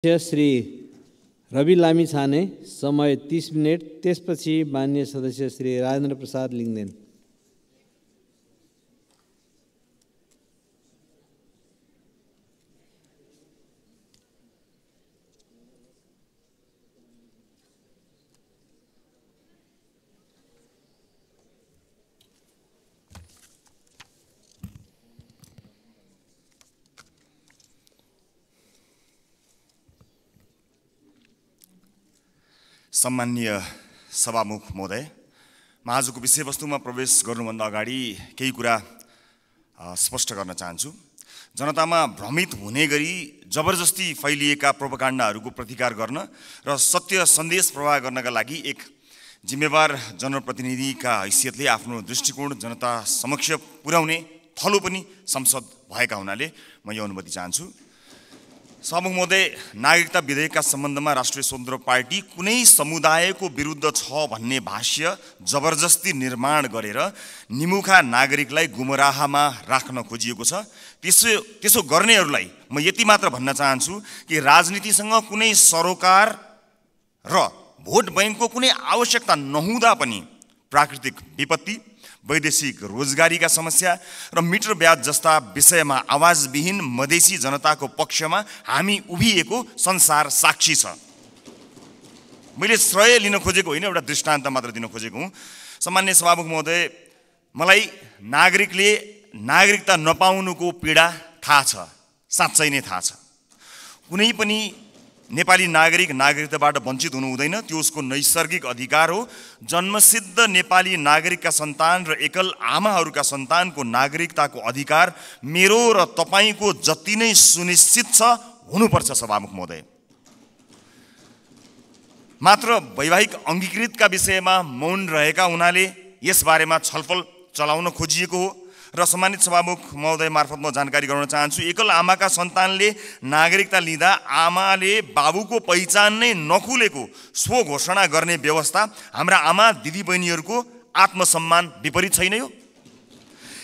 श्री रवि लामिछाने, समय 30 मिनट। त्यसपछि माननीय सदस्य श्री राजेन्द्र प्रसाद लिङ्गदेन। सम्माननीय सभामुख महोदय, म आजको विषयवस्तुमा प्रवेश गर्नुभन्दा अगाडि केही कुरा स्पष्ट गर्न चाहन्छु। जनतामा भ्रमित हुने गरी जबरजस्ती फैलिएका प्रोपागान्डाहरूको प्रतिकार गर्न र सत्य सन्देश प्रवाह गर्नका लागि एक जिम्मेवार जनप्रतिनिधिका हैसियतले आफ्नो दृष्टिकोण जनता समक्ष पुर्याउने थलो पनि संसद भएका हुनाले म यो अनुमति चाहन्छु। सभामुख महोदय, नागरिकता विधेयकका सम्बन्धमा राष्ट्रिय स्वतन्त्र पार्टी कुनै समुदायको विरुद्ध छ भन्ने भाष्य जबरजस्ती निर्माण गरेर निमुखा नागरिकलाई गुमराहमा राख्न खोजिएको छ। त्यसो गर्नेहरूलाई म यति मात्र भन्न चाहन्छु कि राजनीतिसँग कुनै सरोकार र भोट बैंकको कुनै आवश्यकता नहुँदा पनि प्राकृतिक विपत्ति, वैदेशिक रोजगारीका समस्या र मिटर ब्याज जस्ता विषयमा आवाजविहीन मधेसी जनताको पक्षमा हामी उभिएको संसार साक्षी छ। मैले श्रेय लिन खोजेको होइन, एउटा दृष्टान्त मात्र दिन खोजेको हुँ। सम्माननीय सभामुख महोदय, मलाई नागरिकले नागरिकता नपाउनुको पीडा थाहा छ, साँच्चै नै थाहा छ। कुनै पनि नेपाली नागरिक नागरिकताबाट वञ्चित हुनु हुँदैन, त्यो उसको नैसर्गिक अधिकार हो। जन्मसिद्ध नेपाली नागरिकका सन्तान र एकल आमाहरूका सन्तानको नागरिकताको अधिकार मेरो र तपाईँको जति नै सुनिश्चित छ हुनुपर्छ सभामुख महोदय। मात्र वैवाहिक अङ्गीकृतका विषयमा मौन रहेका हुनाले यसबारेमा छलफल चलाउन खोजिएको हो र सम्मानित सभामुख महोदय मार्फत म जानकारी गराउन चाहन्छु। एकल आमाका सन्तानले नागरिकता लिँदा आमाले बाबुको पहिचान नै नखुलेको स्व घोषणा गर्ने व्यवस्था हाम्रा आमा दिदीबहिनीहरूको आत्मसम्मान विपरीत छैन यो?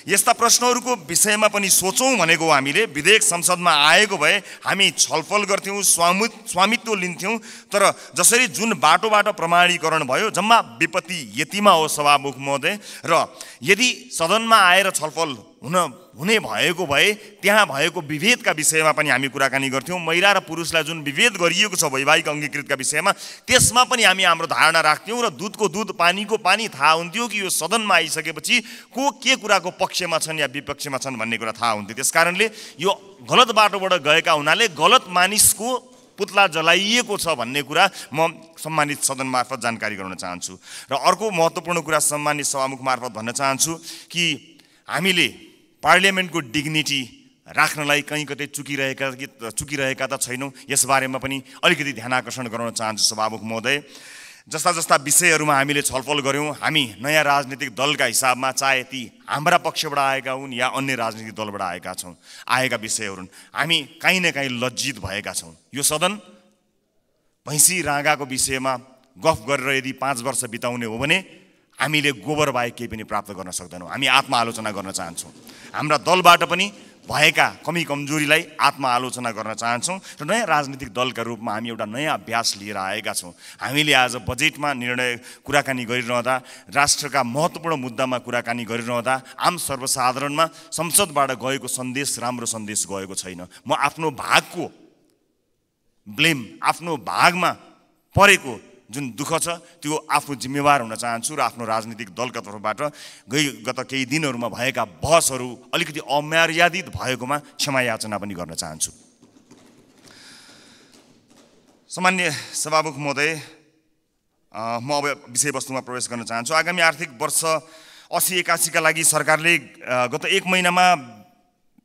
यस्ता प्रश्नहरूको विषयमा पनि सोचौँ भनेको हामीले। विधेयक संसदमा आएको भए हामी छलफल गर्थ्यौँ, स्वामित्व लिन्थ्यौँ। तर जसरी जुन बाटोबाट प्रमाणीकरण भयो, जम्मा विपत्ति यतिमा हो सभामुख महोदय। र यदि सदनमा आएर छलफल हुने भएको भए त्यहाँ भएको विभेदका विषयमा पनि हामी कुराकानी गर्थ्यौँ। महिला र पुरुषलाई जुन विभेद गरिएको छ वैवाहिक अङ्गीकृतका विषयमा, त्यसमा पनि हामी हाम्रो धारणा राख्थ्यौँ र दुधको दुध पानीको पानी थाहा हुन्थ्यो कि यो सदनमा आइसकेपछि को के कुराको पक्षमा छन् या विपक्षमा छन् भन्ने कुरा थाहा हुन्थ्यो। त्यसकारणले यो गलत बाटोबाट गएका हुनाले गलत मानिसको पुतला जलाइएको छ भन्ने कुरा म सम्मानित सदन मार्फत जानकारी गराउन चाहन्छु। र अर्को महत्त्वपूर्ण कुरा सम्मानित सभामुख मार्फत भन्न चाहन्छु कि हामीले पार्लियामेन्टको डिग्निटी राख्नलाई कहीँ कतै चुकिरहेका त छैनौँ, यसबारेमा पनि अलिकति ध्यान आकर्षण गराउन चाहन्छु सभामुख महोदय। जस्ता विषयहरूमा हामीले छलफल गऱ्यौँ, हामी नयाँ राजनीतिक दलका हिसाबमा, चाहे ती हाम्रा पक्षबाट आएका हुन् या अन्य राजनीतिक दलबाट आएका विषयहरू हुन्, हामी काहीँ न काहीँ लज्जित भएका छौँ। यो सदन भैँसी राँगाको विषयमा गफ गरेर यदि 5 वर्ष बिताउने हो भने हामीले गोबर बाहेक केही पनि प्राप्त गर्न सक्दैनौँ। हामी आत्मआलोचना गर्न चाहन्छौँ। हाम्रा दलबाट पनि भएका कमी कमजोरीलाई आत्मआलोचना गर्न चाहन्छौँ र नयाँ राजनीतिक दलका रूपमा हामी एउटा नयाँ अभ्यास लिएर आएका छौँ। हामीले आज बजेटमा कुराकानी गरिरहँदा, राष्ट्रका महत्त्वपूर्ण मुद्दामा कुराकानी गरिरहँदा आम सर्वसाधारणमा संसदबाट गएको सन्देश राम्रो सन्देश गएको छैन। म आफ्नो भागको ब्लेम, आफ्नो भागमा परेको जुन दुःख छ त्यो आफू जिम्मेवार हुन चाहन्छु र आफ्नो राजनीतिक दलका तर्फबाट गत केही दिनहरूमा भएका बहसहरू अलिकति अमर्यादित भएकोमा क्षमा याचना पनि गर्न चाहन्छु। सम्माननीय सभामुख महोदय, म अब विषयवस्तुमा प्रवेश गर्न चाहन्छु। आगामी आर्थिक वर्ष 80-81 का लागि सरकारले गत 1 महिनामा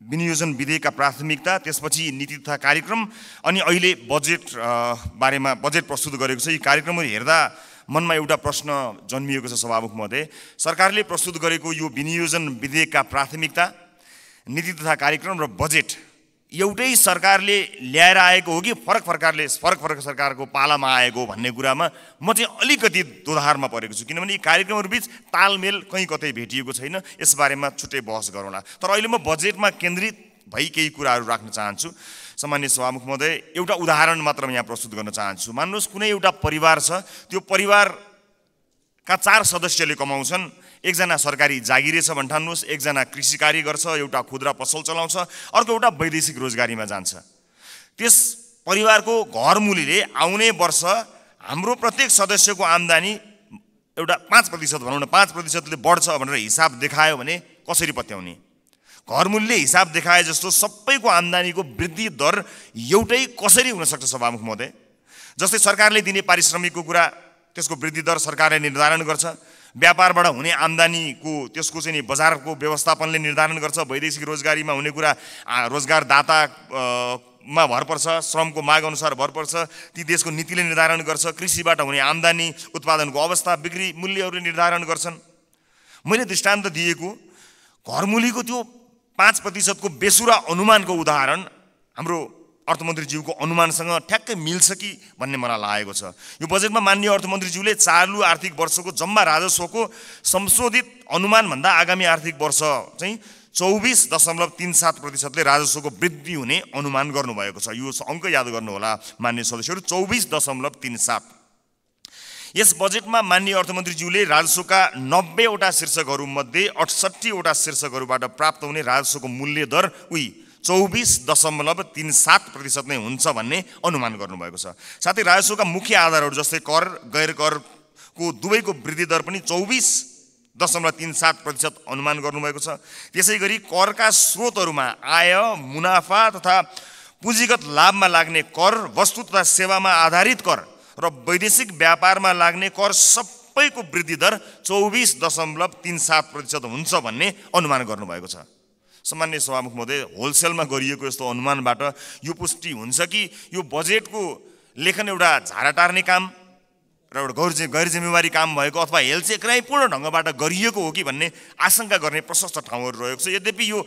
विनियोजन विधेयकका प्राथमिकता, त्यसपछि नीति तथा कार्यक्रम अनि अहिले बजेट बारेमा बजेट प्रस्तुत गरेको छ। यी कार्यक्रमहरू हेर्दा मनमा एउटा प्रश्न जन्मिएको छ सभामुख महोदय। सरकारले प्रस्तुत गरेको यो विनियोजन विधेयकका प्राथमिकता, नीति तथा कार्यक्रम र बजेट एउटै सरकारले ल्याएर आएको हो कि फरक सरकारको पालामा आएको भन्ने कुरामा म चाहिँ अलिकति दोधारमा परेको छु। किनभने यी कार्यक्रमहरूबीच तालमेल कहीँ कतै भेटिएको छैन। यसबारेमा छुट्टै बहस गरौँला। तर अहिले म बजेटमा केन्द्रित भई केही कुराहरू राख्न चाहन्छु। सम्माननीय सभामुख महोदय, एउटा उदाहरण मात्र यहाँ प्रस्तुत गर्न चाहन्छु। मान्नुहोस् कुनै एउटा परिवार छ, त्यो परिवारका 4 सदस्यले कमाउँछन्। एकजना सरकारी जागिरे छ भन्ठान्नुहोस्, एकजना कृषि कार्य गर्छ, एउटा खुद्रा पसल चलाउँछ, अर्को एउटा वैदेशिक रोजगारीमा जान्छ। त्यस परिवारको घरमूलीले आउने वर्ष हाम्रो प्रत्येक सदस्यको आम्दानी एउटा 5% भनौँ न 5%ले बढ्छ भनेर हिसाब देखायो भने कसरी पत्याउने? घरमूल्यले हिसाब देखाए जस्तो सबैको आम्दानीको वृद्धि दर एउटै कसरी हुन सक्छ सभामुख महोदय? जस्तै सरकारले दिने पारिश्रमिकको कुरा, त्यसको वृद्धि दर सरकारले निर्धारण गर्छ। व्यापारबाट हुने आम्दानीको त्यसको चाहिँ नि बजारको व्यवस्थापनले निर्धारण गर्छ। वैदेशिक रोजगारीमा हुने कुरा रोजगारदातामा भर पर्छ, श्रमको माग अनुसार भर पर्छ, ती देशको नीतिले निर्धारण गर्छ। कृषिबाट हुने आम्दानी, उत्पादनको अवस्था, बिक्री मूल्यहरूले निर्धारण गर्छन्। मैले दृष्टान्त दिएको घरमूलीको त्यो 5% को बेसुरा अनुमानको उदाहरण हाम्रो अर्थमन्त्रीज्यूको अनुमानसँग ठ्याक्कै मिल्छ कि भन्ने मलाई लागेको छ। यो बजेटमा माननीय अर्थमन्त्रीज्यूले चालु आर्थिक वर्षको जम्मा राजस्वको संशोधित अनुमानभन्दा आगामी आर्थिक वर्ष चाहिँ 24.37%ले राजस्वको वृद्धि हुने अनुमान गर्नुभएको छ। यो अङ्क याद गर्नुहोला माननीय सदस्यहरू, 24.37। यस बजेटमा माननीय अर्थमन्त्रीज्यूले राजस्वका 90 वटा शीर्षकहरूमध्ये 68 वटा शीर्षकहरूबाट प्राप्त हुने राजस्वको मूल्य दर 24.37% नै हुन्छ भन्ने अनुमान गर्नुभएको छ। साथै राजस्वका मुख्य आधारहरू जस्तै कर, गैर करको दुवैको वृद्धि दर पनि 24.37% अनुमान गर्नुभएको छ। त्यसैगरी करका स्रोतहरूमा आय, मुनाफा तथा पुँजीगत लाभमा लाग्ने कर, वस्तु तथा सेवामा आधारित कर र वैदेशिक व्यापारमा लाग्ने कर सबैको वृद्धि दर 24.37% हुन्छ भन्ने अनुमान गर्नुभएको छ। सम्माननीय सभामुख महोदय, होलसेलमा गरिएको यस्तो अनुमानबाट यो पुष्टि हुन्छ कि यो बजेटको लेखन एउटा झारा टार्ने काम र एउटा गैर जिम्मेवारी काम भएको अथवा हेलचेक्राइपूर्ण ढङ्गबाट गरिएको हो कि भन्ने आशंका गर्ने प्रशस्त ठाउँहरू रहेको छ। यद्यपि यो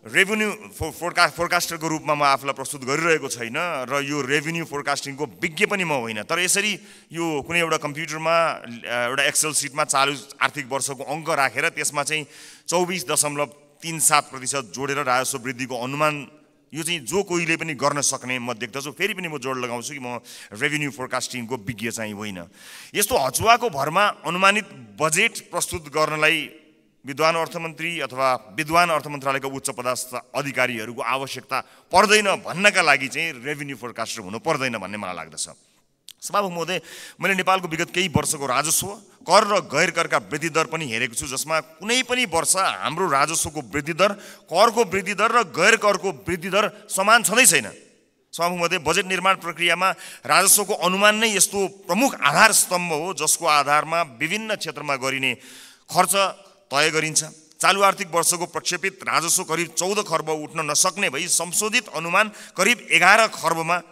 रेभेन्यू फोरकास्टरको रूपमा म आफूलाई प्रस्तुत गरिरहेको छैन र यो रेभेन्यू फोरकास्टिङको विज्ञ पनि म होइन, तर यसरी यो कुनै एउटा कम्प्युटरमा एउटा एक्सेल सिटमा चालु आर्थिक वर्षको अङ्क राखेर त्यसमा चाहिँ 24.37% जोडेर राजस्व वृद्धिको अनुमान, यो चाहिँ जो कोहीले पनि गर्न सक्ने म देख्दछु। फेरि पनि म जोड लगाउँछु कि म रेभेन्यू फोरकास्टिङको विज्ञ चाहिँ होइन। यस्तो हचुवाको भरमा अनुमानित बजेट प्रस्तुत गर्नलाई विद्वान अर्थमन्त्री अथवा विद्वान अर्थ मन्त्रालयका उच्च पदस्थ अधिकारीहरूको आवश्यकता पर्दैन भन्नका लागि चाहिँ रेभेन्यू फोरकास्टर हुनु पर्दैन भन्ने मलाई लाग्दछ। सभामुख महोदय, मैले नेपालको विगत केही वर्षको राजस्व, कर र गैर करका वृद्धि दर पनि हेरेको छु, जसमा कुनै पनि वर्ष हाम्रो राजस्वको वृद्धि दर, करको वृद्धि दर र गैर करको वृद्धि दर समान छँदै छैन। सभामुख महोदय, बजेट निर्माण प्रक्रियामा राजस्वको अनुमान नै यस्तो प्रमुख आधार स्तम्भ हो जसको आधारमा विभिन्न क्षेत्रमा गरिने खर्च तय गरिन्छ। चालु आर्थिक वर्षको प्रक्षेपित राजस्व करिब 14 खर्ब उठ्न नसक्ने भई संशोधित अनुमान करिब 11 खर्बमा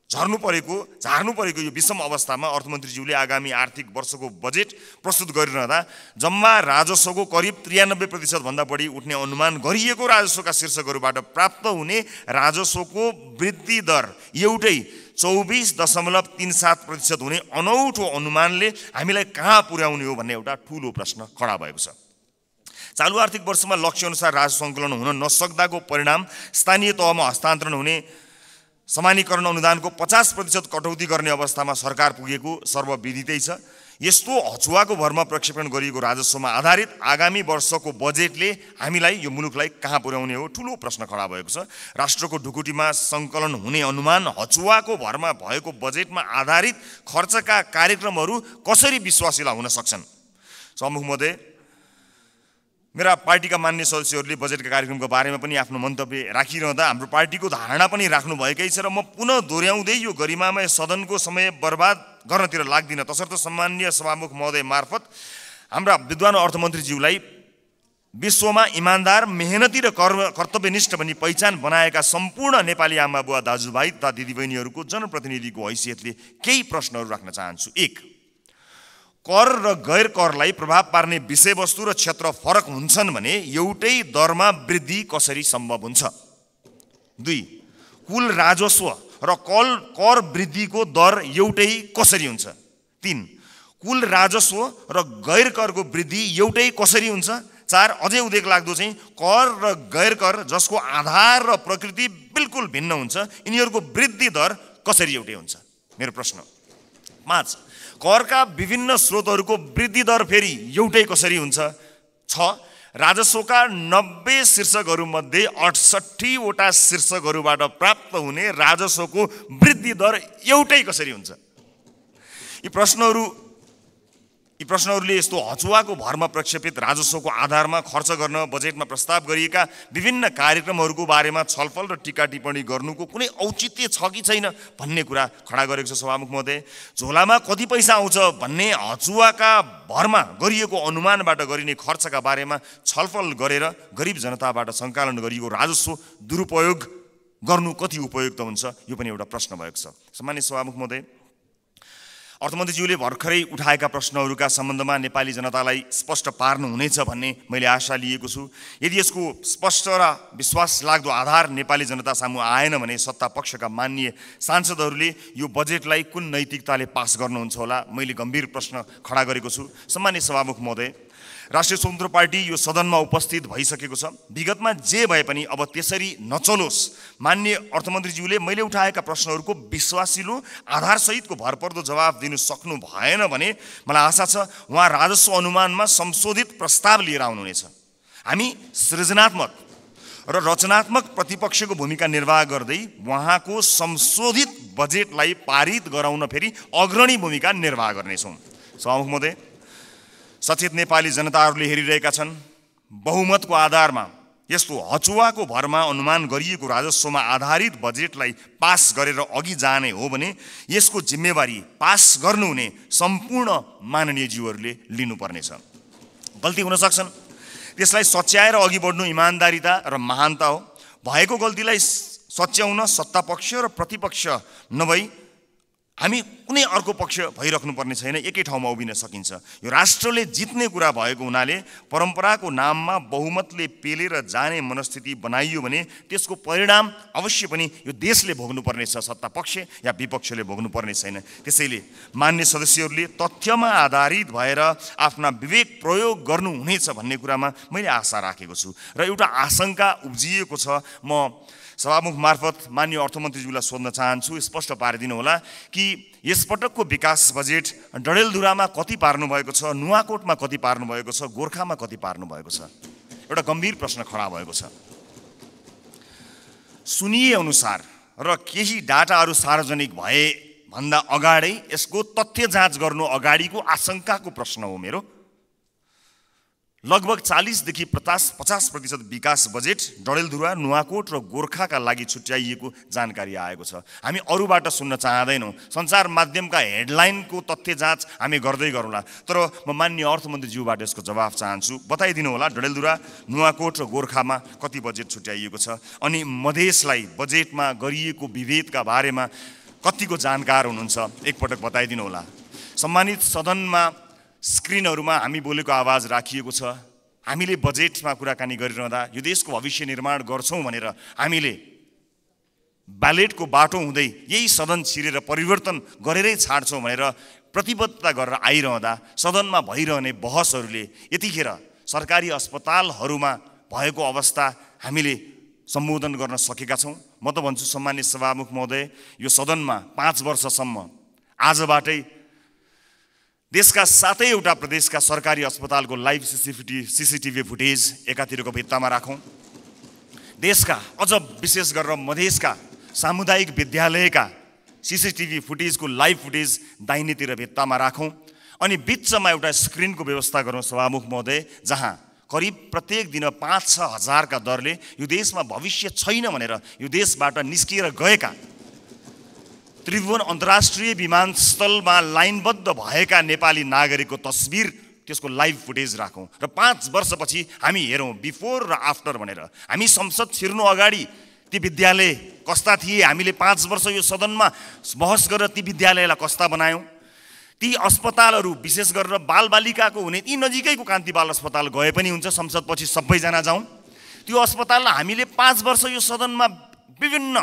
झार्नु परेको यो विषम अवस्थामा अर्थमन्त्रीज्यूले आगामी आर्थिक वर्षको बजेट प्रस्तुत गरिरहँदा जम्मा राजस्वको करिब 93% भन्दा बढी उठ्ने अनुमान गरिएको राजस्वका शीर्षकहरूबाट प्राप्त हुने राजस्वको वृद्धि दर एउटै 24.37% हुने अनौठो अनुमानले हामीलाई कहाँ पुर्याउने हो भन्ने एउटा ठूलो प्रश्न खडा भएको छ। चालु आर्थिक वर्षमा लक्ष्य अनुसार राजस्व सङ्कलन हुन नसक्दाको परिणाम स्थानीय तहमा हस्तान्तरण हुने समानीकरण अनुदानको 50% कटौती गर्ने अवस्थामा सरकार पुगेको सर्वविदितै छ। यस्तो हचुवाको भरमा प्रक्षेपण गरिएको राजस्वमा आधारित आगामी वर्षको बजेटले हामीलाई, यो मुलुकलाई कहाँ पुर्याउने हो ठूलो प्रश्न खडा भएको छ। राष्ट्रको ढुकुटीमा सङ्कलन हुने अनुमान हचुवाको भरमा भएको बजेटमा आधारित खर्चका कार्यक्रमहरू कसरी विश्वासिला हुन सक्छन्? सभामुख महोदय, मेरा पार्टीका मान्य सदस्यहरूले बजेटका कार्यक्रमको बारेमा पनि आफ्नो मन्तव्य राखिरहँदा हाम्रो पार्टीको धारणा पनि राख्नुभएकै छ र म पुनः दोहोऱ्याउँदै यो गरिमामय सदनको समय बर्बाद गर्नतिर लाग्दिनँ। तसर्थ सम्माननीय सभामुख महोदय मार्फत हाम्रा विद्वान अर्थमन्त्रीज्यूलाई विश्वमा इमान्दार, मेहनती र कर्तव्यनिष्ठ भनी पहिचान बनाएका सम्पूर्ण नेपाली आमा बुवा दाजुभाइ तथा दिदीबहिनीहरूको जनप्रतिनिधिको हैसियतले केही प्रश्नहरू राख्न चाहन्छु। 1, कर र गैर करलाई प्रभाव पार्ने विषयवस्तु र क्षेत्र फरक हुन्छन् भने एउटै दरमा वृद्धि कसरी सम्भव हुन्छ? 2, कुल राजस्व र कर वृद्धिको दर एउटै कसरी हुन्छ? 3, कुल राजस्व र गैर करको वृद्धि एउटै कसरी हुन्छ? 4 अझै उदेक लाग्दो चाहिँ कर र गैर कर जसको आधार र प्रकृति बिल्कुल भिन्न हुन्छ, यिनीहरूको वृद्धि दर कसरी एउटै हुन्छ? मेरो प्रश्न। 5 करका विभिन्न स्रोतहरूको वृद्धि दर फेरि एउटै कसरी हुन्छ? 6 राजस्वका 90 शीर्षकहरूमध्ये 68 वटा शीर्षकहरूबाट प्राप्त हुने राजस्वको वृद्धि दर एउटै कसरी हुन्छ? यी प्रश्नहरूले यस्तो हचुवाको भरमा प्रक्षेपित राजस्वको आधारमा खर्च गर्न बजेटमा प्रस्ताव गरिएका विभिन्न कार्यक्रमहरूको बारेमा छलफल र टीका टिप्पणी गर्नुको कुनै औचित्य छ कि छैन भन्ने कुरा खडा गरेको छ सभामुख महोदय। झोलामा कति पैसा आउँछ भन्ने हचुवाका भरमा गरिएको अनुमानबाट गरिने खर्चका बारेमा छलफल गरेर गरिब जनताबाट सङ्कलन गरिएको राजस्व दुरुपयोग गर्नु कति उपयुक्त हुन्छ, यो पनि एउटा प्रश्न भएको छ। सम्मानित सभामुख महोदय, अर्थमन्त्रीज्यूले भर्खरै उठाएका प्रश्नहरूका सम्बन्धमा नेपाली जनतालाई स्पष्ट पार्नुहुनेछ भन्ने मैले आशा लिएको छु। यदि यसको स्पष्ट र विश्वास लाग्दो आधार नेपाली जनता सामु आएन भने सत्ता पक्षका माननीय सांसदहरूले यो बजेटलाई कुन नैतिकताले पास गर्नुहुन्छ होला, मैले गम्भीर प्रश्न खडा गरेको छु। सम्मानित सभामुख महोदय, राष्ट्रिय स्वतन्त्र पार्टी यो सदनमा उपस्थित भइसकेको छ। विगतमा जे भए पनि अब त्यसरी नचलोस्। माननीय अर्थमन्त्रीज्यूले मैले उठाएका प्रश्नहरूको विश्वासिलो आधारसहितको भरपर्दो जवाब दिनु सक्नु भएन भने मलाई आशा छ उहाँ राजस्व अनुमानमा संशोधित प्रस्ताव लिएर आउनुहुनेछ। हामी सृजनात्मक र रचनात्मक प्रतिपक्षको भूमिका निर्वाह गर्दै उहाँको संशोधित बजेटलाई पारित गराउन फेरि अग्रणी भूमिका निर्वाह गर्नेछौँ। सभामुख महोदय, सचेत नेपाली जनताहरूले हेरिरहेका छन्। बहुमतको आधारमा यस्तो हचुवाको भरमा अनुमान गरिएको राजस्वमा आधारित बजेटलाई पास गरेर अघि जाने हो भने यसको जिम्मेवारी पास गर्नुहुने सम्पूर्ण माननीयज्यूहरूले लिनुपर्नेछ। गल्ती हुन सक्छन्, त्यसलाई सच्याएर अघि बढ्नु इमान्दारिता र महानता हो। भएको गल्तीलाई सच्याउन सत्तापक्ष र प्रतिपक्ष नभई हामी कुनै अर्को पक्ष भइराख्नुपर्ने छैन, एकै ठाउँमा उभिन सकिन्छ। यो राष्ट्रले जित्ने कुरा भएको हुनाले परम्पराको नाममा बहुमतले पेलेर जाने मनस्थिति बनाइयो भने त्यसको परिणाम अवश्य पनि यो देशले भोग्नुपर्ने छ, सत्ता पक्ष या विपक्षले भोग्नुपर्ने छैन। त्यसैले मान्य सदस्यहरूले तथ्यमा आधारित भएर आफ्ना विवेक प्रयोग गर्नुहुनेछ भन्ने कुरामा मैले आशा राखेको छु र एउटा आशंका उब्जिएको छ। म सभामुख मार्फत माननीय अर्थमन्त्रीज्यूलाई सोध्न चाहन्छु, स्पष्ट पारिदिनु होला कि यसपटकको विकास बजेट डडेलधुरामा कति पार्नु भएको छ, नुवाकोटमा कति पार्नु भएको छ, गोर्खामा कति पार्नु भएको छ? एउटा गम्भीर प्रश्न खडा भएको छ। सुनिए अनुसार र केही डाटाहरू सार्वजनिक भए भन्दा अगाडै यसको तथ्य जाँच गर्नु अगाडिको आशंकाको प्रश्न हो मेरो। लगभग 40 देखि 50% विकास बजेट डडेलधुरा, नुवाकोट र गोर्खाका लागि छुट्याइएको जानकारी आएको छ। हामी अरूबाट सुन्न चाहँदैनौँ। सञ्चार माध्यमका हेडलाइनको तथ्य जाँच हामी गर्दै गरौँला, तर म माननीय अर्थमन्त्रीज्यूबाट यसको जवाफ चाहन्छु। बताइदिनु होला डडेलधुरा, नुवाकोट र गोर्खामा कति बजेट छुट्याइएको छ, अनि मधेसलाई बजेटमा गरिएको विभेदका बारेमा कतिको जानकार हुनुहुन्छ, एकपटक बताइदिनु होला। सम्मानित सदनमा स्क्रिनहरूमा हामी बोलेको आवाज राखिएको छ। हामीले बजेटमा कुराकानी गरिरहँदा यो देशको भविष्य निर्माण गर्छौँ भनेर हामीले ब्यालेटको बाटो हुँदै यही सदन छिरेर परिवर्तन गरेरै छाड्छौँ भनेर प्रतिबद्धता गरेर आइरहँदा सदनमा भइरहने बहसहरूले यतिखेर सरकारी अस्पतालहरूमा भएको अवस्था हामीले सम्बोधन गर्न सकेका छौँ। म त भन्छु सम्मानित सभामुख महोदय, यो सदनमा 5 वर्षसम्म आजबाटै देशका 7वटा प्रदेशका सरकारी अस्पतालको लाइभ सीसीटीभी फुटेज एकातिरको भित्तामा राखौँ। देशका अझ विशेष गरेर मधेसका सामुदायिक विद्यालयका सीसीटीभी फुटेजको लाइभ फुटेज दाहिनेतिर भित्तामा राखौँ। अनि बिचमा एउटा स्क्रिनको व्यवस्था गरौँ सभामुख महोदय, जहाँ करिब प्रत्येक दिन 5-6 हजारका दरले यो देशमा भविष्य छैन भनेर यो देशबाट निस्किएर गएका त्रिभुवन अन्तर्राष्ट्रिय विमानस्थलमा लाइनबद्ध भएका नेपाली नागरिकको तस्बिर, त्यसको लाइभ फुटेज राखौँ र 5 वर्षपछि हामी हेरौँ बिफोर र आफ्टर भनेर। हामी संसद छिर्नु अगाडि ती विद्यालय कस्ता थिए, हामीले 5 वर्ष यो सदनमा बहस गरेर ती विद्यालयलाई कस्ता बनायौँ, ती अस्पतालहरू विशेष गरेर बालबालिकाको हुने ती नजिकैको कान्ति बाल अस्पताल गए पनि हुन्छ, संसदपछि सबैजना जाउँ। त्यो अस्पताललाई हामीले 5 वर्ष यो सदनमा विभिन्न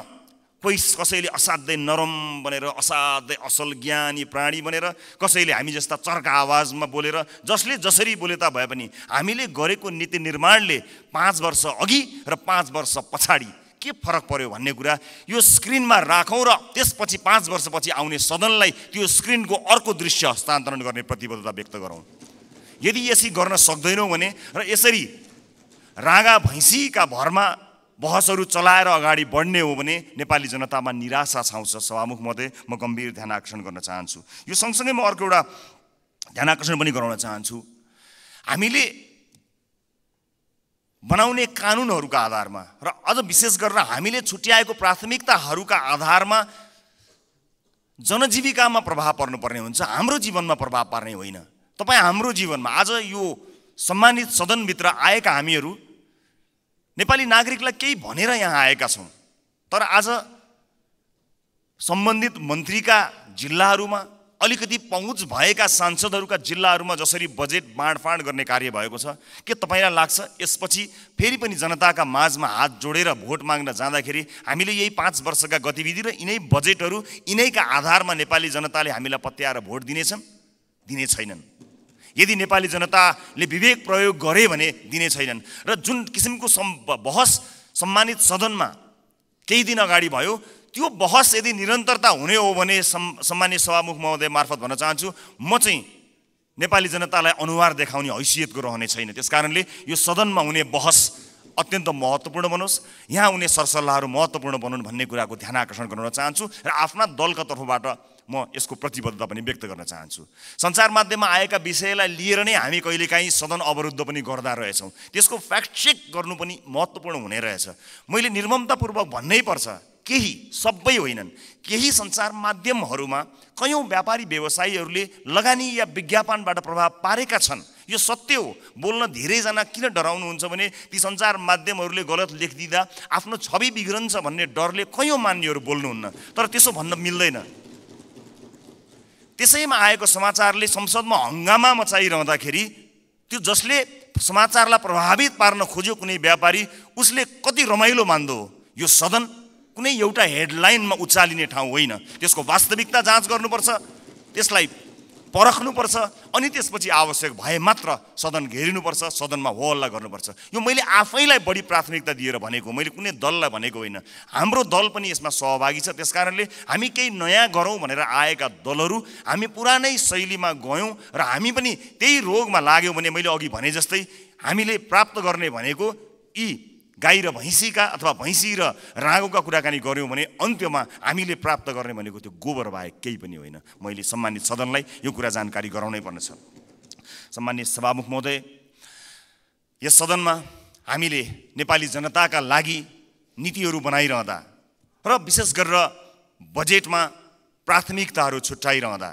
कोही कसैले असाध्यै नरम बनेर असाध्यै असल ज्ञानी प्राणी बनेर, कसैले हामी जस्ता चर्का आवाजमा बोलेर, जसले जसरी बोले भए पनि हामीले गरेको नीति निर्माणले 5 वर्ष अघि र 5 वर्ष पछाडि के फरक पर्यो भन्ने कुरा यो स्क्रिनमा राखौँ र त्यसपछि 5 वर्षपछि आउने सदनलाई त्यो स्क्रिनको अर्को दृश्य हस्तान्तरण गर्ने प्रतिबद्धता व्यक्त गरौँ। यदि यसरी गर्न सक्दैनौँ भने र यसरी रागा भैँसीका भरमा बहसहरू चलाएर अगाडि बढ्ने हो भने नेपाली जनतामा निराशा छाउँछ। सभामुख महोदय, म गम्भीर ध्यान आकर्षण गर्न चाहन्छु। यो सँगसँगै म अर्को एउटा ध्यान आकर्षण पनि गराउन चाहन्छु। हामीले बनाउने कानुनहरूका आधारमा र अझ विशेष गरेर हामीले छुट्याएको प्राथमिकताहरूका आधारमा जनजीविकामा प्रभाव पर्नुपर्ने हुन्छ, हाम्रो जीवनमा प्रभाव पार्ने होइन। तपाईँ हाम्रो जीवनमा आज यो सम्मानित सदनभित्र आएका हामीहरू नेपाली नागरिकलाई केही भनेर यहाँ आएका छौँ, तर आज सम्बन्धित मन्त्रीका जिल्लाहरूमा अलिकति पहुँच भएका सांसदहरूका जिल्लाहरूमा जसरी बजेट बाँडफाँड गर्ने कार्य भएको छ, के तपाईँलाई लाग्छ यसपछि फेरि पनि जनताका माझमा हात जोडेर भोट माग्न जाँदाखेरि हामीले यही 5 वर्षका गतिविधि र यिनै बजेटहरू यिनैका आधारमा नेपाली जनताले हामीलाई पत्याएर भोट दिनेछन्? दिने छैनन्। यदि नेपाली जनताले विवेक प्रयोग गरे भने दिने छैनन्। र जुन किसिमको बहस सम्मानित सदनमा केही दिन अगाडि भयो, त्यो बहस यदि निरन्तरता हुने हो भने सम्मानित सभामुख महोदय मार्फत भन्न चाहन्छु, म चाहिँ नेपाली जनतालाई अनुहार देखाउने हैसियतको रहने छैन। त्यसकारणले यो सदनमा हुने बहस अत्यन्त महत्त्वपूर्ण बनोस्, यहाँ हुने सरसल्लाहहरू महत्त्वपूर्ण बनुन् भन्ने कुराको ध्यान आकर्षण गर्न चाहन्छु र आफ्ना दलका तर्फबाट म यसको प्रतिबद्धता पनि व्यक्त गर्न चाहन्छु। सञ्चार माध्यममा आएका विषयलाई लिएर नै हामी कहिलेकाहीँ सदन अवरुद्ध पनि गर्दा रहेछौँ। त्यसको फ्याक्ट चेक गर्नु पनि महत्त्वपूर्ण हुने रहेछ। मैले निर्ममतापूर्वक भन्नै पर्छ, केही, सबै होइनन्, केही सञ्चार माध्यमहरूमा कयौँ व्यापारी व्यवसायीहरूले लगानी या विज्ञापनबाट प्रभाव पारेका छन्। यो सत्य हो। बोल्न धेरैजना किन डराउनुहुन्छ भने ती सञ्चार माध्यमहरूले गलत लेखिदिँदा आफ्नो छवि बिग्रन्छ भन्ने डरले कयौँ मान्यहरू बोल्नुहुन्न, तर त्यसो भन्न मिल्दैन। त्यसैमा आएको समाचारले संसदमा हङ्गामा मचाइरहँदाखेरि त्यो जसले समाचारलाई प्रभावित पार्न खोज्यो कुनै व्यापारी, उसले कति रमाइलो मान्दो हो। यो सदन कुनै एउटा हेडलाइनमा उचालिने ठाउँ होइन। त्यसको वास्तविकता जाँच गर्नुपर्छ, त्यसलाई परख्नुपर्छ, अनि त्यसपछि आवश्यक भए मात्र सदन घेरिनुपर्छ, सदनमा हो हल्ला गर्नुपर्छ। यो मैले आफैलाई बढी प्राथमिकता दिएर भनेको, मैले कुनै दललाई भनेको होइन। हाम्रो दल पनि यसमा सहभागी छ। त्यसकारणले हामी केही नयाँ गरौँ भनेर आएका दलहरू हामी पुरानै शैलीमा गयौँ र हामी पनि त्यही रोगमा लाग्यौँ भने मैले अघि भने जस्तै हामीले प्राप्त गर्ने भनेको यी गाई र भैँसीका अथवा भैँसी र रागोका कुराकानी गऱ्यौँ भने अन्त्यमा हामीले प्राप्त गर्ने भनेको त्यो गोबर बाहेक केही पनि होइन। मैले सम्मानित सदनलाई यो कुरा जानकारी गराउनै पर्नेछ। सम्मानित सभामुख महोदय, यस सदनमा हामीले नेपाली जनताका लागि नीतिहरू बनाइरहँदा र विशेष गरेर बजेटमा प्राथमिकताहरू छुट्याइरहँदा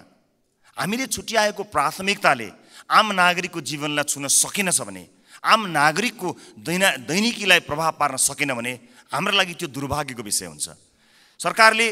हामीले छुट्याएको प्राथमिकताले आम नागरिकको जीवनलाई छुन सकेनछ भने, आम नागरिकको दैनिकीलाई प्रभाव पार्न सकेन भने हाम्रो लागि त्यो दुर्भाग्यको विषय हुन्छ। सरकारले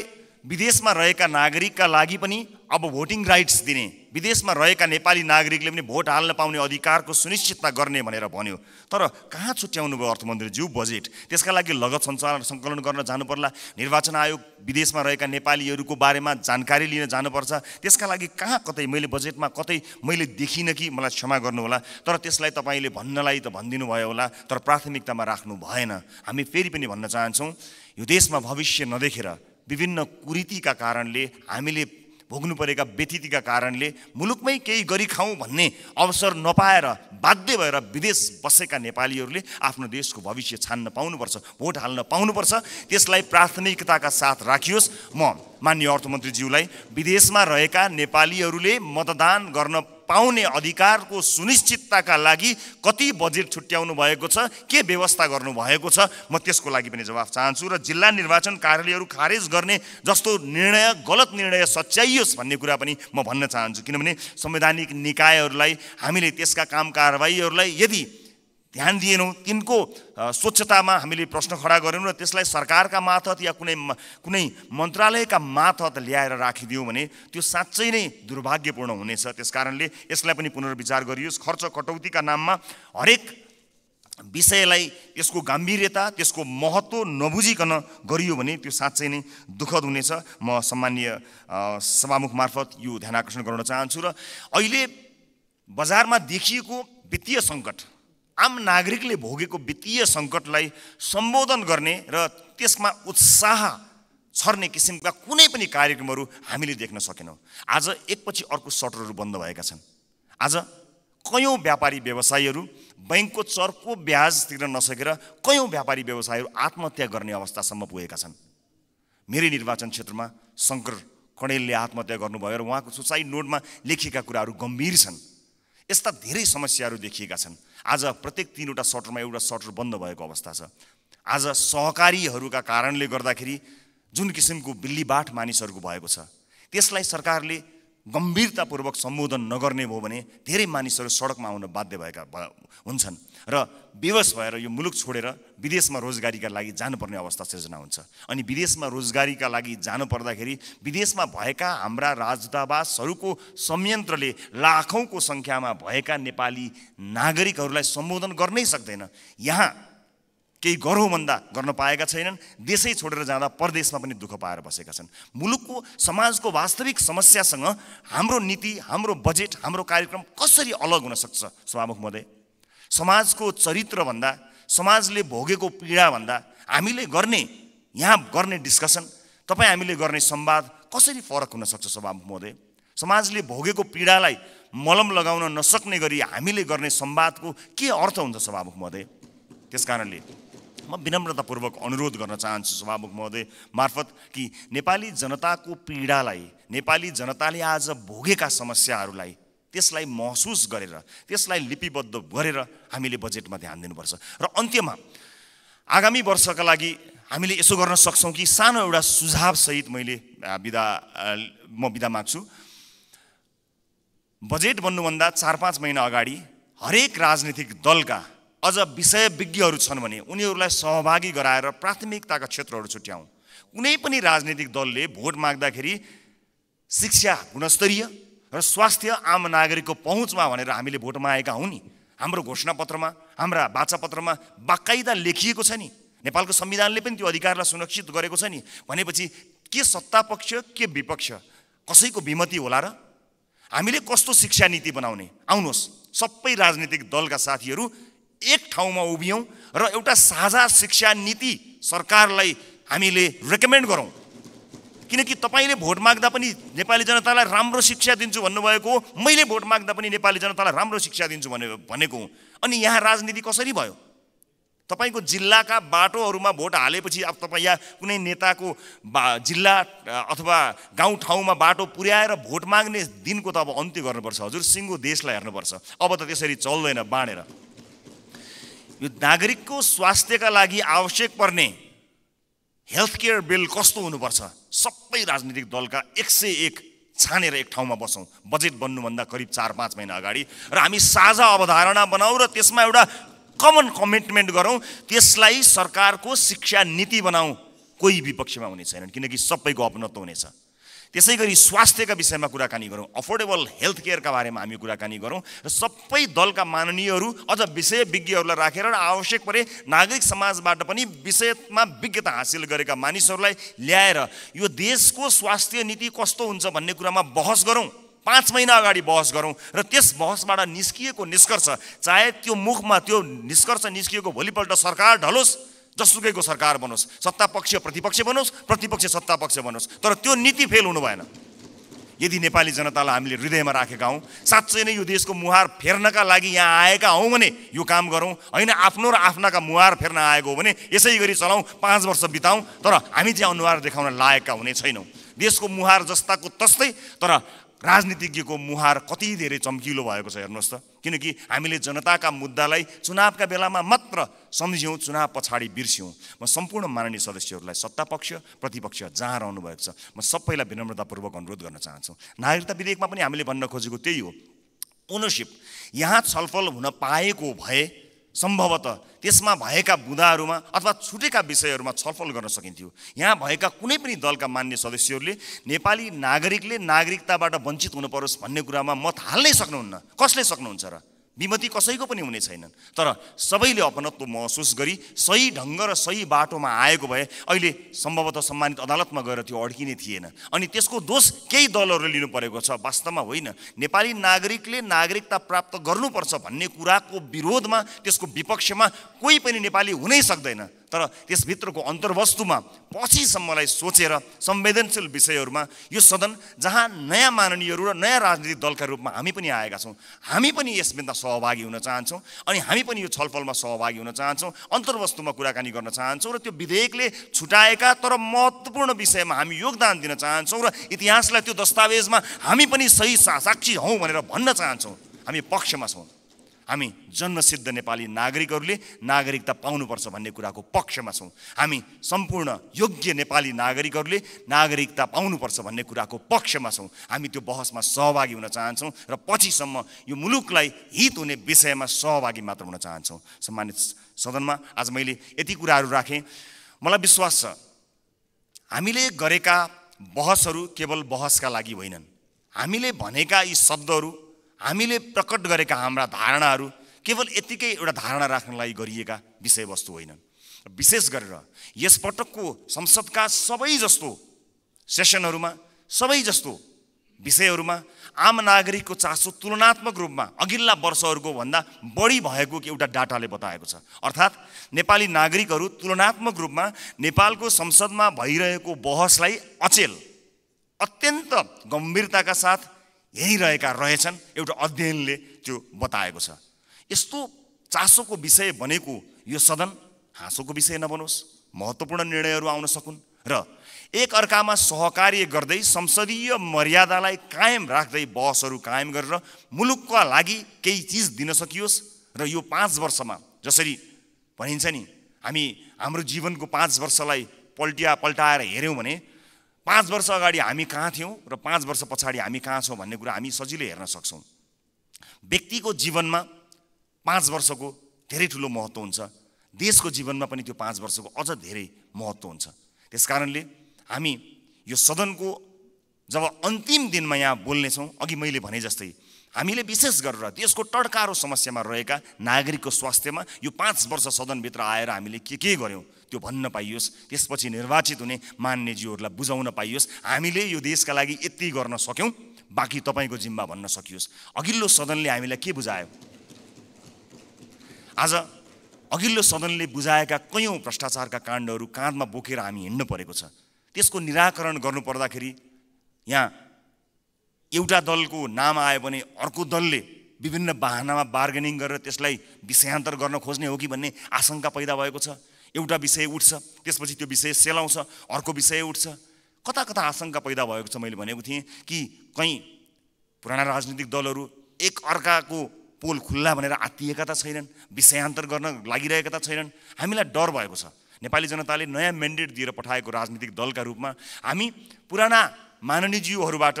विदेशमा रहेका नागरिकका लागि पनि अब भोटिङ राइट्स दिने, विदेशमा रहेका नेपाली नागरिकले पनि भोट हाल्न पाउने अधिकारको सुनिश्चितता गर्ने भनेर भन्यो। तर कहाँ छुट्याउनु भयो अर्थमन्त्रीज्यू बजेट? त्यसका लागि लगत सङ्कलन गर्न जानुपर्ला, निर्वाचन आयोग विदेशमा रहेका नेपालीहरूको बारेमा जानकारी लिन जानुपर्छ। त्यसका लागि कहाँ कतै मैले बजेटमा कतै मैले देखिनँ कि, मलाई क्षमा गर्नुहोला, तर त्यसलाई तपाईँले भन्नलाई त भनिदिनु भयो होला, तर प्राथमिकतामा राख्नु भएन। हामी फेरि पनि भन्न चाहन्छौँ, यो देशमा भविष्य नदेखेर विभिन्न कुरीतिका कारणले हामीले भोग्नु परेका व्यथितिका कारणले मुलुकमै केही गरी खाउँ भन्ने अवसर नपाएर बाध्य भएर विदेश बसेका नेपालीहरूले आफ्नो देशको भविष्य छान्न पाउनुपर्छ, भोट हाल्न पाउनुपर्छ। त्यसलाई प्राथमिकताका साथ राखियोस्। म माननीय अर्थमन्त्रीज्यूलाई विदेशमा रहेका नेपालीहरूले मतदान गर्न पाउने अधिकारको सुनिश्चितताका लागि कति बजेट छुट्याउनु भएको छ, के व्यवस्था गर्नुभएको छ, म त्यसको लागि पनि जवाफ चाहन्छु। र जिल्ला निर्वाचन कार्यालयहरू खारेज गर्ने जस्तो निर्णय, गलत निर्णय सच्याइयोस् भन्ने कुरा पनि म भन्न चाहन्छु। किनभने संवैधानिक निकायहरूलाई हामीले त्यसका काम कारबाहीहरूलाई यदि ध्यान दिएनौँ, तिनको स्वच्छतामा हामीले प्रश्न खडा गरेनौँ र त्यसलाई सरकारका मार्फत या कुनै मन्त्रालयका मार्फत ल्याएर राखिदियौँ भने त्यो साँच्चै नै दुर्भाग्यपूर्ण हुनेछ। त्यसकारणले यसलाई पनि पुनर्विचार गरियोस्। खर्च कटौतीका नाममा हरेक विषयलाई त्यसको गम्भीरता त्यसको महत्त्व नबुझिकन गरियो भने त्यो साँच्चै नै दुःखद हुनेछ। म सम्मानीय सभामुख मार्फत यो ध्यान आकर्षण गर्न चाहन्छु। र अहिले बजारमा देखिएको वित्तीय सङ्कट, आम नागरिकले भोगेको वित्तीय सङ्कटलाई सम्बोधन गर्ने र त्यसमा उत्साह छर्ने किसिमका कुनै पनि कार्यक्रमहरू हामीले देख्न सकेनौँ। आज एकपछि अर्को सटरहरू बन्द भएका छन्। आज कयौँ व्यापारी व्यवसायीहरू बैंकको चर्को ब्याज तिर्न नसकेर कयौँ व्यापारी व्यवसायीहरू आत्महत्या गर्ने अवस्थासम्म पुगेका छन्। मेरै निर्वाचन क्षेत्रमा शङ्कर कणेलले आत्महत्या गर्नुभयो र उहाँको सुसाइड नोटमा लेखिएका कुराहरू गम्भीर छन्। यस्ता धेरै समस्याहरू देखिएका छन्। आज प्रत्येक 3वटा सटरमा एउटा सटर बन्द भएको अवस्था छ। आज सहकारीहरूका कारणले गर्दाखेरि जुन किसिमको बिल्लीबाट मानिसहरूको भएको छ, त्यसलाई सरकारले गम्भीरतापूर्वक सम्बोधन नगर्ने भयो भने धेरै मानिसहरू सडकमा आउन बाध्य भएका हुन्छन् र बेवश भएर यो मुलुक छोडेर विदेशमा रोजगारीका लागि जानुपर्ने अवस्था सिर्जना हुन्छ। अनि विदेशमा रोजगारीका लागि जानुपर्दाखेरि विदेशमा भएका हाम्रा राजदूतावासहरूको संयन्त्रले लाखौँको सङ्ख्यामा भएका नेपाली नागरिकहरूलाई सम्बोधन गर्नै सक्दैन। यहाँ केही गरौँ भन्दा गर्न पाएका छैनन्। देशै छोडेर जाँदा परदेशमा पनि दुःख पाएर बसेका छन्। मुलुकको समाजको वास्तविक समस्यासँग हाम्रो नीति, हाम्रो बजेट, हाम्रो कार्यक्रम कसरी अलग हुन सक्छ? सभामुख महोदय, समाजको चरित्रभन्दा, समाजले भोगेको पीडाभन्दा हामीले यहाँ गर्ने डिस्कसन, तपाईँ हामीले गर्ने संवाद कसरी फरक हुन सक्छ? सभामुख महोदय, समाजले भोगेको पीडालाई मलम लगाउन नसक्ने गरी हामीले गर्ने संवादको के अर्थ हुन्छ? सभामुख महोदय, त्यसकारणले म विनम्रतापूर्वक अनुरोध गर्न चाहन्छु सभामुख महोदय मार्फत कि नेपाली जनताको पीडालाई, नेपाली जनताले आज भोगेका समस्याहरूलाई त्यसलाई महसुस गरेर, त्यसलाई लिपिबद्ध गरेर हामीले बजेटमा ध्यान दिनुपर्छ। र अन्त्यमा आगामी वर्षका लागि हामीले यसो गर्न सक्छौँ कि सानो एउटा सुझावसहित म बिदा माग्छु। बजेट बन्नुभन्दा 4-5 महिना अगाडि हरेक राजनीतिक दलका अझ विषयविज्ञहरू छन् भने उनीहरूलाई सहभागी गराएर प्राथमिकताका क्षेत्रहरू छुट्याउँ। कुनै पनि राजनीतिक दलले भोट माग्दाखेरि शिक्षा गुणस्तरीय र स्वास्थ्य आम नागरिकको पहुँचमा भनेर हामीले भोट मागेका हौँ नि। हाम्रो घोषणापत्रमा, हाम्रा वाचापत्रमा बाकाइदा लेखिएको छ नि। नेपालको संविधानले पनि त्यो अधिकारलाई सुरक्षित गरेको छ नि। भनेपछि के सत्तापक्ष के विपक्ष कसैको विमति होला र? हामीले कस्तो शिक्षा नीति बनाउने? आउनुहोस् सबै राजनीतिक दलका साथीहरू एक ठाउँमा उभियौँ र एउटा साझा शिक्षा नीति सरकारलाई हामीले रेकमेन्ड गरौँ। किनकि तपाईँले भोट माग्दा पनि नेपाली जनतालाई राम्रो शिक्षा दिन्छु भन्नुभएको हो, मैले भोट माग्दा पनि नेपाली जनतालाई राम्रो शिक्षा दिन्छु भनेको हुँ। अनि यहाँ राजनीति कसरी भयो? तपाईँको जिल्लाका बाटोहरूमा भोट हालेपछि अब तपाईँ यहाँ कुनै नेताको जिल्ला अथवा गाउँठाउँमा बाटो पुर्याएर भोट माग्ने दिनको त अब अन्त्य गर्नुपर्छ हजुर। सिङ्गो देशलाई हेर्नुपर्छ। अब त त्यसरी चल्दैन बाँडेर। यो नागरिकको स्वास्थ्यका लागि आवश्यक पर्ने हेल्थ केयर बिल कस्तो हुनुपर्छ? सबै राजनीतिक दलका 101 छानेर एक ठाउँमा बसौँ बजेट बन्नुभन्दा करिब 4-5 महिना अगाडि र हामी साझा अवधारणा बनाऊ र त्यसमा एउटा कमन कमिटमेन्ट गरौँ। त्यसलाई सरकारको शिक्षा नीति बनाऊ। कोही विपक्षमा हुने छैनन् किनकि सबैको अपनत्व हुनेछ। त्यसै गरी स्वास्थ्यका विषयमा कुराकानी गरौँ, अफोर्डेबल हेल्थ केयरका बारेमा हामी कुराकानी गरौँ र सबै दलका माननीयहरू अझ विषयविज्ञहरूलाई राखेर र आवश्यक परे नागरिक समाजबाट पनि विषयमा विज्ञता हासिल गरेका मानिसहरूलाई ल्याएर यो देशको स्वास्थ्य नीति कस्तो हुन्छ भन्ने कुरामा बहस गरौँ। 5 महिना अगाडि बहस गरौँ र त्यस बहसबाट निस्किएको निष्कर्ष, चाहे त्यो मुखमा त्यो निष्कर्ष निस्किएको भोलिपल्ट सरकार ढलोस्, जसुकैको सरकार बनोस्, सत्तापक्ष प्रतिपक्ष बनोस्, प्रतिपक्ष सत्तापक्ष बनोस्, तर त्यो नीति फेल हुनु भएन। यदि नेपाली जनतालाई हामीले हृदयमा राखेका हौँ, साँच्चै नै यो देशको मुहार फेर्नका लागि यहाँ आएका हौँ भने यो काम गरौँ। होइन आफ्नो र आफ्नाका मुहार फेर्न आएको हो भने यसै गरी चलाउँ, 5 वर्ष बिताउँ, तर हामी चाहिँ अनुहार देखाउन लायकका हुने छैनौँ। देशको मुहार जस्ताको तस्तै, तर राजनीतिज्ञको मुहार कति धेरै चम्किलो भएको छ हेर्नुहोस् त। किनकि हामीले जनताका मुद्दालाई चुनावका बेलामा मात्र सम्झ्यौँ, चुनाव पछाडि बिर्स्यौँ। म सम्पूर्ण माननीय सदस्यहरूलाई सत्तापक्ष प्रतिपक्ष जहाँ रहनु भएको छ म सबैलाई विनम्रतापूर्वक अनुरोध गर्न चाहन्छु। नागरिकता विधेयकमा पनि हामीले भन्न खोजेको त्यही हो। ओनरसिप यहाँ छलफल हुन पाएको भए सम्भवतः त्यसमा भएका बुँदाहरूमा अथवा छुटेका विषयहरूमा छलफल गर्न सकिन्थ्यो। यहाँ भएका कुनै पनि दलका मान्य सदस्यहरूले नेपाली नागरिकले नागरिकताबाट वञ्चित हुनु परोस् भन्ने कुरामा मत हाल्नै सक्नुहुन्न। कसले सक्नुहुन्छ र? विमति कसैको पनि हुने छैनन्। तर सबैले अपनत्व महसुस गरी सही ढङ्ग र सही बाटोमा आएको भए अहिले सम्भवतः सम्मानित अदालतमा गएर त्यो अड्किने थिएन। अनि त्यसको दोष केही दलहरूले लिनु परेको छ, वास्तवमा होइन। नेपाली नागरिकले नागरिकता प्राप्त गर्नुपर्छ भन्ने कुराको विरोधमा, त्यसको विपक्षमा कोही पनि नेपाली हुनै सक्दैन। तर त्यसभित्रको अन्तर्वस्तुमा पछिसम्मलाई सोचेर संवेदनशील विषयहरूमा यो सदन जहाँ नयाँ माननीयहरू र नयाँ राजनीतिक दलका रूपमा हामी पनि आएका छौँ, हामी पनि यसमा सहभागी हुन चाहन्छौँ अनि हामी पनि यो छलफलमा सहभागी हुन चाहन्छौँ, अन्तर्वस्तुमा कुराकानी गर्न चाहन्छौँ र त्यो विधेयकले छुटाएका तर महत्त्वपूर्ण विषयमा हामी योगदान दिन चाहन्छौँ र इतिहासलाई त्यो दस्तावेजमा हामी पनि सही साक्षी हौँ भनेर भन्न चाहन्छौँ। हामी पक्षमा छौँ। हामी जन्मसिद्ध नेपाली नागरिकहरूले नागरिकता पाउनुपर्छ भन्ने कुराको पक्षमा छौँ। हामी सम्पूर्ण योग्य नेपाली नागरिकहरूले नागरिकता पाउनुपर्छ भन्ने कुराको पक्षमा छौँ। हामी त्यो बहसमा सहभागी हुन चाहन्छौँ र पछिसम्म यो मुलुकलाई हित हुने विषयमा सहभागी मात्र हुन चाहन्छौँ। सम्मानित सदनमा आज मैले यति कुराहरू राखेँ। मलाई विश्वास छ हामीले गरेका बहसहरू केवल बहसका लागि होइनन्। हामीले भनेका यी शब्दहरू, हामीले प्रकट गरेका हाम्रा धारणाहरू केवल यतिकै एउटा धारणा राख्नलाई गरिएका विषयवस्तु होइनन्। विशेष गरेर यसपटकको संसदका सबै जस्तो सेसनहरूमा, सबै जस्तो विषयहरूमा आम नागरिकको चासो तुलनात्मक रूपमा अघिल्ला वर्षहरूको भन्दा बढी भएको एउटा डाटाले बताएको छ। अर्थात् नेपाली नागरिकहरू तुलनात्मक रूपमा नेपालको संसदमा भइरहेको बहसलाई अचेल, अत्यन्त गम्भीरताका साथ हेरिरहेका रहेछन्। एउटा अध्ययनले त्यो बताएको छ। यस्तो चासोको विषय बनेको यो सदन हाँसोको विषय नबनोस्, महत्त्वपूर्ण निर्णयहरू आउन सकुन् र एक अर्कामा सहकार्य गर्दै संसदीय मर्यादालाई कायम राख्दै बहसहरू कायम गरेर मुलुकका लागि केही चिज दिन सकियोस्। र यो 5 वर्षमा जसरी भनिन्छ नि, हामी हाम्रो जीवनको 5 वर्षलाई पल्टाएर हेऱ्यौँ भने 5 वर्ष अगाडि हामी कहाँ थियौँ र 5 वर्ष पछाडि हामी कहाँ छौँ भन्ने कुरा हामी सजिलै हेर्न सक्छौँ। व्यक्तिको जीवनमा 5 वर्षको धेरै ठुलो महत्त्व हुन्छ। देशको जीवनमा पनि त्यो 5 वर्षको अझ धेरै महत्त्व हुन्छ। त्यसकारणले हामी यो सदनको जब अन्तिम दिनमा यहाँ बोल्नेछौँ, अघि मैले भने जस्तै हामीले विशेष गरेर देशको टड्कारो समस्यामा रहेका नागरिकको स्वास्थ्यमा यो 5 वर्ष सदनभित्र आएर हामीले के गर्यौँ त्यो भन्न पाइयोस्। त्यसपछि निर्वाचित हुने मान्यज्यूहरूलाई बुझाउन पाइयोस् हामीले यो देशका लागि यति गर्न सक्यौँ, बाँकी तपाईँको जिम्मा भन्न सकियोस्। अघिल्लो सदनले हामीलाई के बुझायो? आज अघिल्लो सदनले बुझाएका कयौँ भ्रष्टाचारका काण्डहरू काँधमा बोकेर हामी हिँड्नु परेको छ। त्यसको निराकरण गर्नुपर्दाखेरि यहाँ एउटा दलको नाम आयो भने अर्को दलले विभिन्न बाहनामा बार्गेनिङ गरेर त्यसलाई विषयान्तर गर्न खोज्ने हो कि भन्ने आशंका पैदा भएको छ। एउटा विषय उठ्छ, त्यसपछि त्यो विषय सेलाउँछ, अर्को विषय उठ्छ। कता कता आशंका पैदा भएको छ। मैले भनेको थिएँ कि कहीँ पुराना राजनीतिक दलहरू एक अर्काको पोल खुल्ला भनेर आत्तिएका त छैनन्, विषयान्तर गर्न लागिरहेका त छैनन्। हामीलाई डर भएको छ। नेपाली जनताले नयाँ म्यान्डेट दिएर पठाएको राजनीतिक दलका रूपमा हामी पुराना माननीयज्यूहरूबाट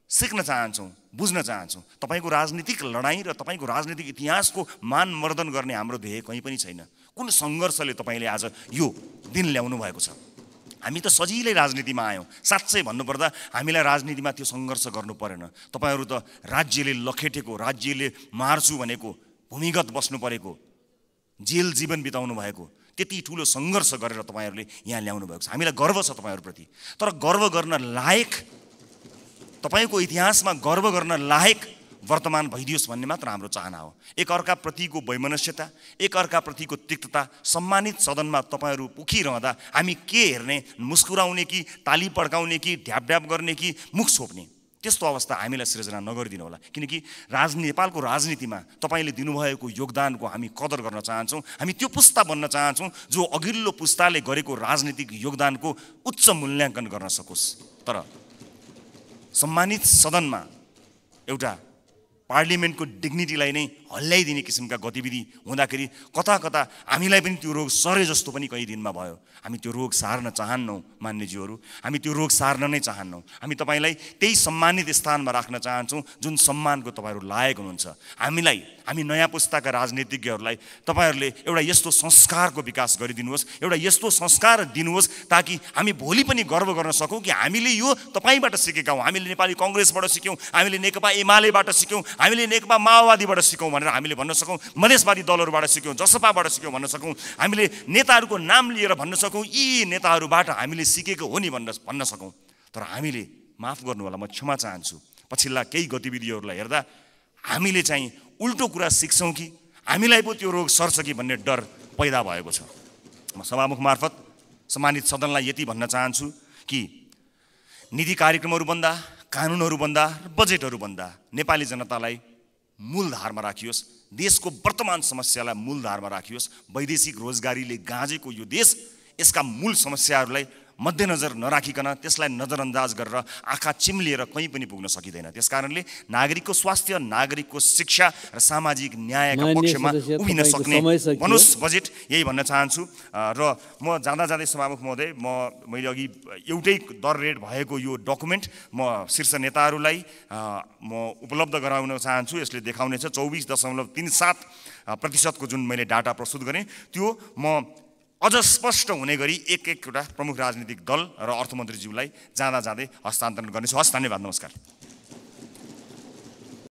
सिक्न चाहन्छौँ, बुझ्न चाहन्छौँ। तपाईँको राजनीतिक लडाइँ र तपाईँको राजनीतिक इतिहासको मानमर्दन गर्ने हाम्रो ध्येय कहीँ पनि छैन। कुन सङ्घर्षले तपाईँले आज यो दिन ल्याउनु भएको छ? हामी त सजिलै राजनीतिमा आयौँ। साँच्चै भन्नुपर्दा हामीलाई राजनीतिमा त्यो सङ्घर्ष गर्नु परेन। तपाईँहरू त राज्यले लखेटेको, राज्यले मार्छु भनेको, भूमिगत बस्नु परेको, जेल जीवन बिताउनु भएको त्यति ठुलो सङ्घर्ष गरेर तपाईँहरूले यहाँ ल्याउनु भएको छ। हामीलाई गर्व छ तपाईँहरूप्रति। तर गर्व गर्न लायक, तपाईँको इतिहासमा गर्व गर्न लायक वर्तमान भइदियोस् भन्ने मात्र हाम्रो चाहना हो। एक अर्काप्रतिको वैमनस्यता, एक अर्काप्रतिको तिक्तता सम्मानित सदनमा तपाईँहरू उखिरहँदा हामी के हेर्ने, मुस्कुराउने कि ताली पड्काउने कि ढ्याप गर्ने कि मुख छोप्ने, त्यस्तो अवस्था हामीलाई सृजना नगरिदिनु होला। किनकि नेपालको राजनीतिमा तपाईँले दिनुभएको योगदानको हामी कदर गर्न चाहन्छौँ। हामी त्यो पुस्ता बन्न चाहन्छौँ जो अघिल्लो पुस्ताले गरेको राजनीतिक योगदानको उच्च मूल्याङ्कन गर्न सकोस्। तर सम्मानित सदनमा एउटा पार्लिमेन्टको डिग्निटीलाई नै हल्लाइदिने किसिमका गतिविधि हुँदाखेरि कता कता हामीलाई पनि त्यो रोग सरे जस्तो पनि कहीँ दिनमा भयो। हामी त्यो रोग सार्न चाहन्नौँ मान्यज्यूहरू, हामी त्यो रोग सार्न नै चाहन्नौँ। हामी तपाईँलाई त्यही सम्मानित स्थानमा राख्न चाहन्छौँ जुन सम्मानको तपाईँहरू लायक हुनुहुन्छ। हामी नयाँ पुस्ताका राजनीतिज्ञहरूलाई तपाईँहरूले एउटा यस्तो संस्कारको विकास गरिदिनुहोस्, एउटा यस्तो संस्कार दिनुहोस् ताकि हामी भोलि पनि गर्व गर्न सकौँ कि हामीले यो तपाईँबाट सिकेका हौँ। हामीले नेपाली कङ्ग्रेसबाट सिक्यौँ, हामीले नेकपा एमालेबाट सिक्यौँ, हामीले नेकपा माओवादीबाट सिकौँ भनेर हामीले भन्न सकौँ, मधेसवादी दलहरूबाट सिक्यौँ, जसपाबाट सिक्यौँ भन्न सकौँ, हामीले नेताहरूको नाम लिएर भन्न सकौँ यी नेताहरूबाट हामीले सिकेको हो नि भन्न सकौँ। तर हामीले, माफ गर्नु होला, म क्षमा चाहन्छु, पछिल्ला केही गतिविधिहरूलाई हेर्दा हामीले चाहिँ उल्टो कुरा सिक्छौँ कि हामीलाई पो त्यो रोग सर्छ कि भन्ने डर पैदा भएको छ। म सभामुख मार्फत सम्मानित सदनलाई यति भन्न चाहन्छु कि नीति कार्यक्रमहरू बन्दा, कानुनहरू बन्दा, बजेटहरू बन्दा नेपाली जनतालाई मूलधारमा राखियोस्, देशको वर्तमान समस्यालाई मूलधारमा राखियोस्। वैदेशिक रोजगारीले गाँजेको यो देश यसका मूल समस्याहरूलाई मध्यनजर नराखिकन त्यसलाई नजरअन्दाज गरेर आँखा चिम्लिएर कहीँ पनि पुग्न सकिँदैन। त्यसकारणले नागरिकको स्वास्थ्य, नागरिकको शिक्षा र सामाजिक न्यायका पक्षमा उभिन सक्ने बनोस् बजेट, यही भन्न चाहन्छु। र म जाँदा जाँदै सभामुख महोदय, मैले अघि एउटै दर रेट भएको यो डकुमेन्ट म शीर्ष नेताहरूलाई म उपलब्ध गराउन चाहन्छु। यसले देखाउनेछ 24.37% जुन मैले डाटा प्रस्तुत गरेँ त्यो म अझ स्पष्ट हुने गरी एक-एकवटा प्रमुख राजनीतिक दल र अर्थमन्त्रीज्यूलाई जाँदा जाँदै हस्तान्तरण गर्नेछु। हस्, धन्यवाद, नमस्कार।